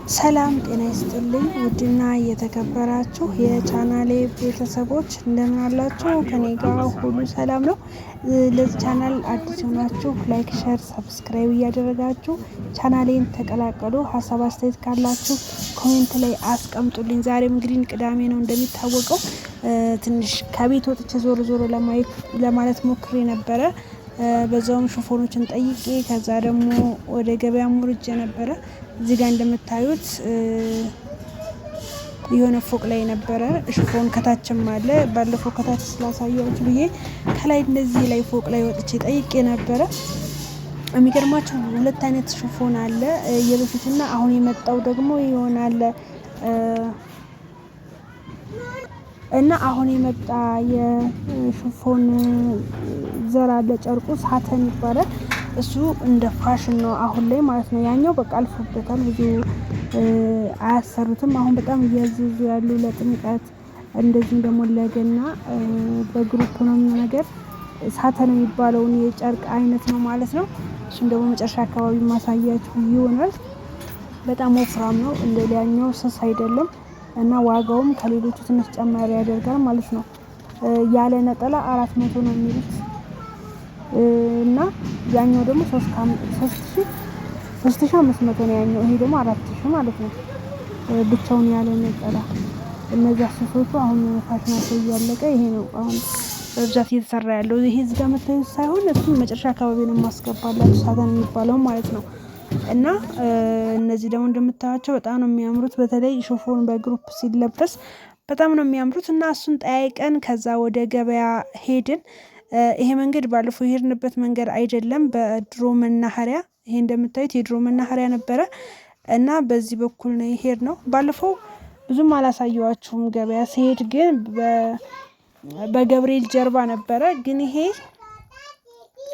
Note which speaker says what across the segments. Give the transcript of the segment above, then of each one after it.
Speaker 1: ሰላም ጤና ይስጥልኝ ውድና የተከበራችሁ የቻናሌ ቤተሰቦች እንደምን አላችሁ? ከኔ ጋር ሁሉ ሰላም ነው። ለዚህ ቻናል አዲስ ሆናችሁ ላይክ፣ ሼር፣ ሰብስክራይብ እያደረጋችሁ ቻናሌን ተቀላቀሉ። ሀሳብ አስተያየት ካላችሁ ኮሜንት ላይ አስቀምጡልኝ። ዛሬም እንግዲህ ቅዳሜ ነው እንደሚታወቀው ትንሽ ከቤት ወጥቼ ዞር ዞር ለማለት ሞክሬ ነበረ። በዛውም ሾፎኖችን ጠይቄ ከዛ ደግሞ ወደ ገበያ ሙርጄ ነበረ። እዚህ ጋር እንደምታዩት የሆነ ፎቅ ላይ ነበረ ሾፎን፣ ከታችም አለ። ባለፈው ከታች ስላሳያችሁ ብዬ ከላይ እንደዚህ ላይ ፎቅ ላይ ወጥቼ ጠይቄ ነበረ። የሚገርማችሁ ሁለት አይነት ሾፎን አለ፣ የበፊትና አሁን የመጣው ደግሞ ይሆናል እና አሁን የመጣ የሽፎን ዘር አለ። ጨርቁ ሳተን ይባላል። እሱ እንደ ፋሽን ነው አሁን ላይ ማለት ነው። ያኛው በቃ አልፎበታል፣ ብዙ አያሰሩትም። አሁን በጣም እያዘዙ ያሉ ለጥምቀት እንደዚህም ደግሞ ለገና በግሩፕ ነው ነገር ሳተን የሚባለውን የጨርቅ አይነት ነው ማለት ነው። እሱም ደግሞ መጨረሻ አካባቢ ማሳያችሁ ይሆናል። በጣም ወፍራም ነው፣ እንደ ላኛው ስስ አይደለም እና ዋጋውም ከሌሎቹ ትንሽ ጨማሪ ያደርጋል ማለት ነው። ያለ ነጠላ 400 ነው የሚሉት እና ያኛው ደግሞ 3500 ነው ያኛው። ይሄ ደግሞ 4000 ማለት ነው ብቻውን ያለ ነጠላ። እነዚህ ስሶቹ አሁን ፋሽናቸው እያለቀ ይሄ ነው አሁን በብዛት እየተሰራ ያለው። ይሄ እዚህ ጋር መታየት ሳይሆን እሱን መጨረሻ አካባቢ ነው ማስገባላችሁ፣ ሳተን የሚባለው ማለት ነው። እና እነዚህ ደግሞ እንደምታዩቸው በጣም ነው የሚያምሩት። በተለይ ሾፎን በግሩፕ ሲለበስ በጣም ነው የሚያምሩት። እና እሱን ጠያይቀን ከዛ ወደ ገበያ ሄድን። ይሄ መንገድ ባለፈው የሄድንበት መንገድ አይደለም፣ በድሮ መናኸሪያ። ይሄ እንደምታዩት የድሮ መናኸሪያ ነበረ እና በዚህ በኩል ነው የሄድ ነው። ባለፈው ብዙም አላሳየዋችሁም ገበያ ሲሄድ፣ ግን በገብርኤል ጀርባ ነበረ። ግን ይሄ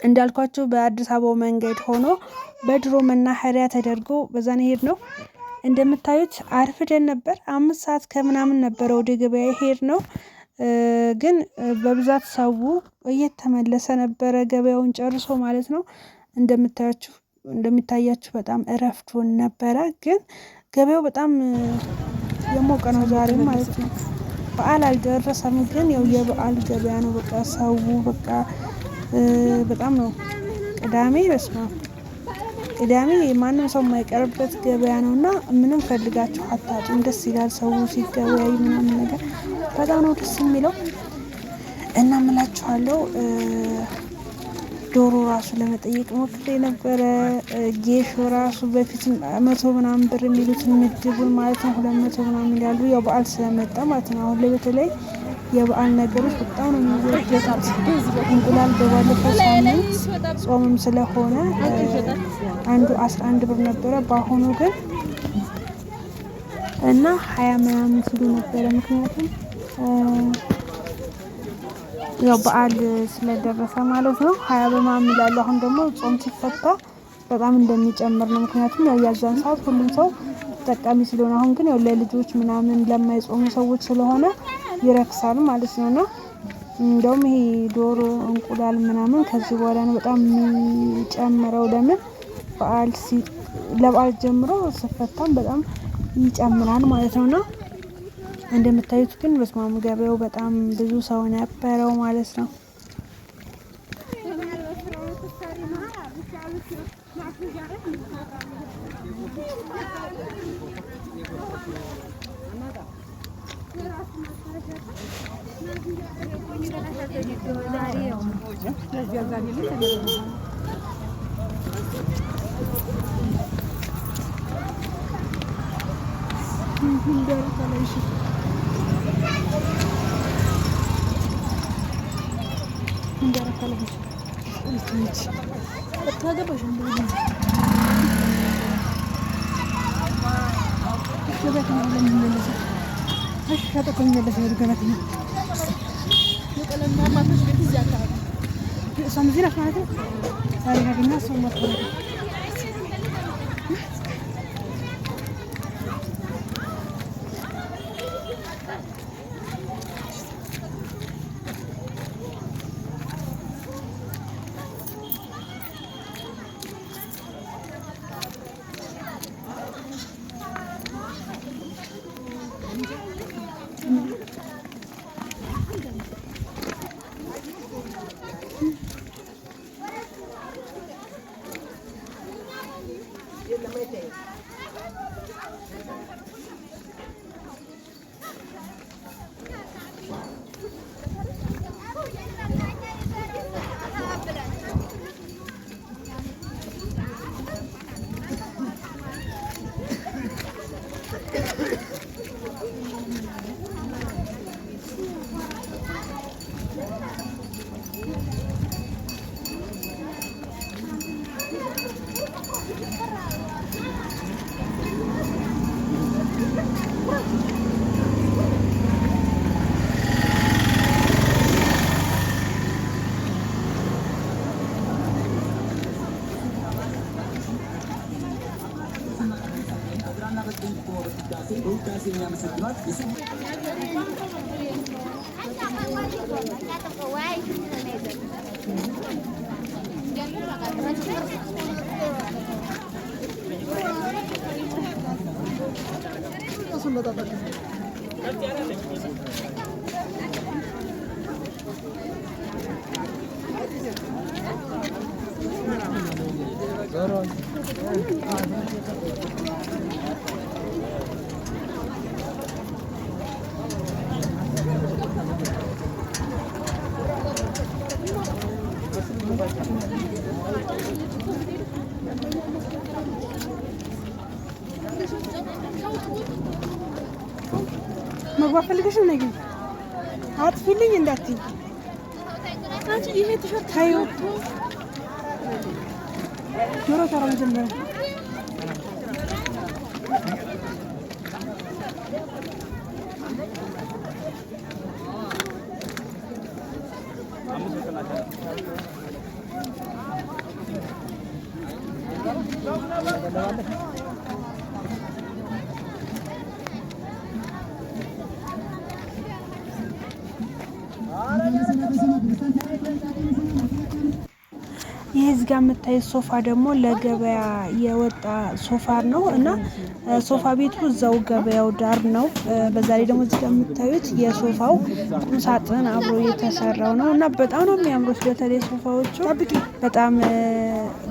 Speaker 1: እንዳልኳቸው በአዲስ አበባው መንገድ ሆኖ በድሮ መናኸሪያ ተደርጎ በዛን ሄድ ነው። እንደምታዩት አርፍደን ነበር። 5 ሰዓት ከምናምን ነበረ ወደ ገበያ ሄድ ነው። ግን በብዛት ሰው እየተመለሰ ነበረ ገበያውን ጨርሶ ማለት ነው። እንደሚታያችሁ በጣም እረፍቶን ነበረ። ግን ገበያው በጣም የሞቀ ነው ዛሬ ማለት ነው። በዓል አልደረሰም፣ ግን ያው የበዓል ገበያ ነው። በቃ ሰው በቃ በጣም ነው። ቅዳሜ ቅዳሜ ማንም ሰው የማይቀርበት ገበያ ነው እና ምንም ፈልጋችሁ አታጡም። ደስ ይላል ሰው ሲገበያይ ምናምን ነገር በጣም ነው ደስ የሚለው እና ምላችኋለሁ። ዶሮ ራሱ ለመጠየቅ ሞክሬ ነበረ። ጌሾ ራሱ በፊት 100 ምናምን ብር የሚሉትን ምድቡን ማለት ነው 200 ምናምን ይላሉ። ያው በዓል ስለመጣ ማለት ነው። አሁን ላይ በተለይ የበዓል ነገሮች በጣም ነው የሚወደዱት። እንቁላል በባለፈው ሳምንት ጾምም ስለሆነ አንዱ 11 ብር ነበረ። በአሁኑ ግን እና 20 ምናምን ሲሉ ነበረ። ምክንያቱም ያው በዓል ስለደረሰ ማለት ነው 20 ብር ምናምን ይላሉ። አሁን ደግሞ ጾም ሲፈታ በጣም እንደሚጨምር ነው። ምክንያቱም ያው ያዛን ሰዓት ሁሉም ሰው ተጠቃሚ ስለሆነ፣ አሁን ግን ያው ለልጆች ምናምን ለማይጾሙ ሰዎች ስለሆነ ይረክሳል ማለት ነው። እና እንደውም ይሄ ዶሮ እንቁላል ምናምን ከዚህ በኋላ ነው በጣም የሚጨምረው። ለምን ለበዓል ጀምሮ ሲፈታም በጣም ይጨምራል ማለት ነውና እንደምታዩት ግን በስማሙ ገበያው በጣም ብዙ ሰው ነበረው ማለት ነው። መግባት ፈልገሽ ነው ግን አጥፊልኝ እንዳትይ አንቺ ይሄ ቲሸርት ታዩ ጆሮ ተራ መጀመሪያ ይሄ እዚህ ጋር የምታዩት ሶፋ ደግሞ ለገበያ የወጣ ሶፋ ነው እና ሶፋ ቤቱ እዛው ገበያው ዳር ነው። በዛ ላይ ደግሞ እዚህ ጋር የምታዩት የሶፋው ቁም ሳጥን አብሮ የተሰራው ነው እና በጣም ነው የሚያምሩት። በተለይ ሶፋዎቹ በጣም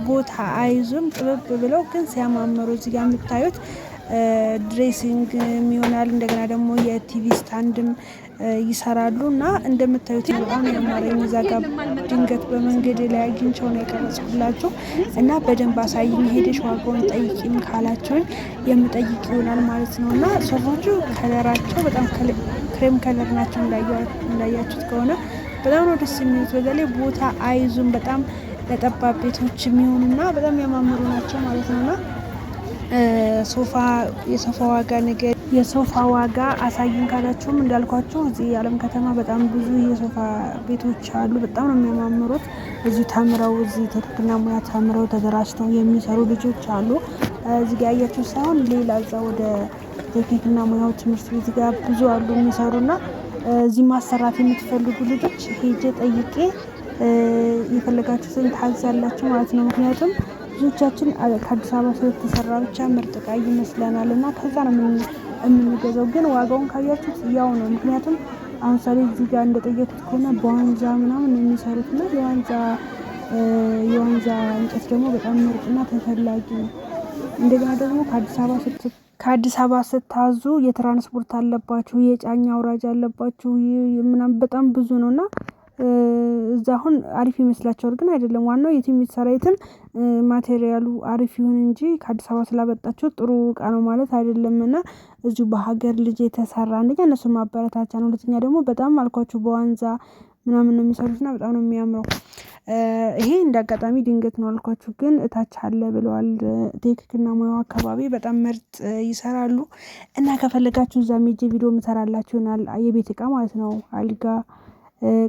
Speaker 1: ቦታ አይዙም ጥብብ ብለው ግን ሲያማምሩ እዚህ ጋር የምታዩት ድሬሲንግ ይሆናል። እንደገና ደግሞ የቲቪ ስታንድም ይሰራሉ እና እንደምታዩት በጣም ያማረኝ እዛ ጋር ድንገት በመንገድ ላይ አግኝቼው ነው የቀረጽኩላችሁ እና በደንብ አሳይኝ ሄደሽ ዋጋውን ጠይቂም ካላችሁኝ የምጠይቅ ይሆናል ማለት ነው። እና ሶፋዎቹ ከለራቸው በጣም ክሬም ከለር ናቸው እንዳያችሁት ከሆነ በጣም ነው ደስ የሚሉት። በተለይ ቦታ አይዙም በጣም ለጠባብ ቤቶች የሚሆኑና በጣም ያማምሩ ናቸው ማለት ነውና ሶፋ የሶፋ ዋጋ ነገር የሶፋ ዋጋ አሳይን ካላችሁም እንዳልኳችሁ እዚህ የዓለም ከተማ በጣም ብዙ የሶፋ ቤቶች አሉ። በጣም ነው የሚያማምሩት። እዚህ ተምረው እዚህ ቴክኒክና ሙያ ተምረው ተደራጅተው የሚሰሩ ልጆች አሉ። እዚህ ጋር ያያችሁ ሳይሆን ሌላ እዛ ወደ ቴክኒክና ሙያው ትምህርት ቤት ጋር ብዙ አሉ የሚሰሩና እዚህ ማሰራት የምትፈልጉ ልጆች ሄጄ ጠይቄ የፈለጋችሁትን ታዛላችሁ ማለት ነው። ምክንያቱም ብዙዎቻችን ከአዲስ አበባ ስለተሰራ ብቻ ምርጥ ዕቃ ይመስለናል እና ከዛ ነው የምንገዛው። ግን ዋጋውን ካያችሁት ያው ነው። ምክንያቱም አሁን ሳሌ እዚህ ጋር እንደጠየቁት ከሆነ በዋንዛ ምናምን የሚሰሩት ነው። የዋንዛ እንጨት ደግሞ በጣም ምርጥና ተፈላጊ ነው። እንደገና ደግሞ ከአዲስ አበባ ስታዙ የትራንስፖርት አለባችሁ፣ የጫኝ አውራጅ አለባችሁ ምናምን በጣም ብዙ ነውና እዛ አሁን አሪፍ ይመስላችኋል፣ ግን አይደለም። ዋናው የትም የሚሰራ የትም ማቴሪያሉ አሪፍ ይሁን እንጂ ከአዲስ አበባ ስላበጣችሁ ጥሩ እቃ ነው ማለት አይደለም። እና እዚሁ በሀገር ልጅ የተሰራ አንደኛ እነሱ ማበረታቻ ነው፣ ሁለተኛ ደግሞ በጣም አልኳችሁ በዋንዛ ምናምን ነው የሚሰሩትና በጣም ነው የሚያምረው። ይሄ እንደ አጋጣሚ ድንገት ነው አልኳችሁ፣ ግን እታች አለ ብለዋል። ቴክኒክና ሙያው አካባቢ በጣም ምርጥ ይሰራሉ እና ከፈለጋችሁ እዛ ሜጄ ቪዲዮ ምሰራላችሁ ይሆናል። የቤት እቃ ማለት ነው፣ አልጋ፣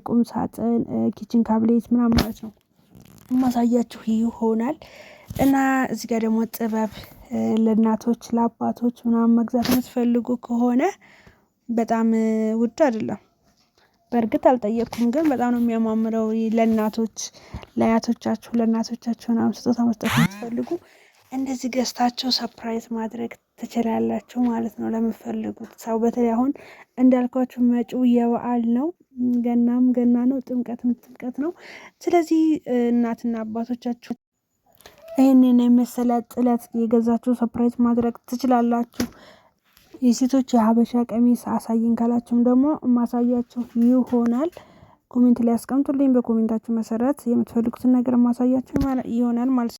Speaker 1: ቁም ሳጥን፣ ኪችን ካብሌት ምናምን ማለት ነው ማሳያችሁ ይሆናል። እና እዚህ ጋር ደግሞ ጥበብ ለእናቶች ለአባቶች ምናምን መግዛት የምትፈልጉ ከሆነ በጣም ውድ አይደለም። በእርግጥ አልጠየቅኩም፣ ግን በጣም ነው የሚያማምረው። ለእናቶች ለአያቶቻችሁ ለእናቶቻችሁ ምናምን ስጦታ መስጠት የምትፈልጉ እንደዚህ ገዝታችሁ ሰፕራይዝ ማድረግ ትችላላችሁ ማለት ነው ለምትፈልጉት ሰው። በተለይ አሁን እንዳልኳችሁ መጪው የበዓል ነው። ገናም ገና ነው፣ ጥምቀትም ጥምቀት ነው። ስለዚህ እናትና አባቶቻችሁ ይህንን የመሰለ ጥለት የገዛችሁ ሰርፕራይዝ ማድረግ ትችላላችሁ። የሴቶች የሀበሻ ቀሚስ አሳይን ካላችሁም ደግሞ ማሳያችሁ ይሆናል። ኮሜንት ላይ አስቀምጡልኝ። በኮሜንታችሁ መሰረት የምትፈልጉትን ነገር ማሳያችሁ ይሆናል ማለት ነው።